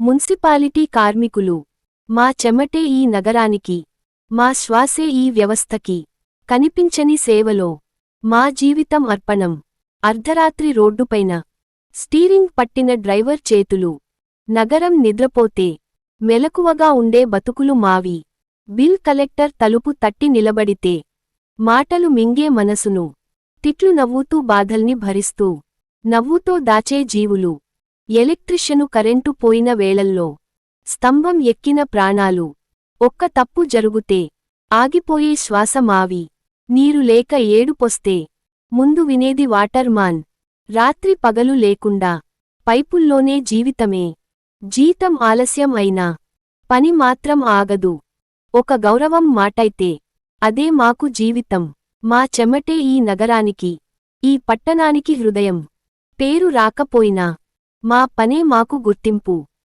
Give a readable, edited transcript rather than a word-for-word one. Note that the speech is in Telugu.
మున్సిపాలిటీ కార్మికులు. మా చెమటే ఈ నగరానికి, మా శ్వాసే ఈ వ్యవస్థకి. కనిపించని సేవలో మా జీవితం అర్పణం. అర్ధరాత్రి రోడ్డుపైన స్టీరింగ్ పట్టిన డ్రైవర్ చేతులు. నగరం నిద్రపోతే మెలకువగా ఉండే బతుకులు మావి. బిల్ కలెక్టర్ తలుపు తట్టి నిలబడితే మాటలు మింగే మనసును. తిట్లు నవ్వుతూ బాధల్ని భరిస్తూ నవ్వుతో దాచే జీవులు. ఎలక్ట్రిషను కరెంటు పోయిన వేళల్లో స్తంభం ఎక్కిన ప్రాణాలు. ఒక్క తప్పు జరుగుతే ఆగిపోయే శ్వాస మావి. నీరు లేక ఏడుపొస్తే ముందు వినేది వాటర్ మాన్. రాత్రి పగలు లేకుండా పైపుల్లోనే జీవితమే. జీతం ఆలస్యం అయినా పని మాత్రం ఆగదు. ఒక గౌరవం మాటైతే అదే మాకు జీవితం. మా చెమటే ఈ నగరానికి, ఈ పట్టణానికి హృదయం. పేరు రాకపోయినా మా పనే మాకు గుర్తింపు.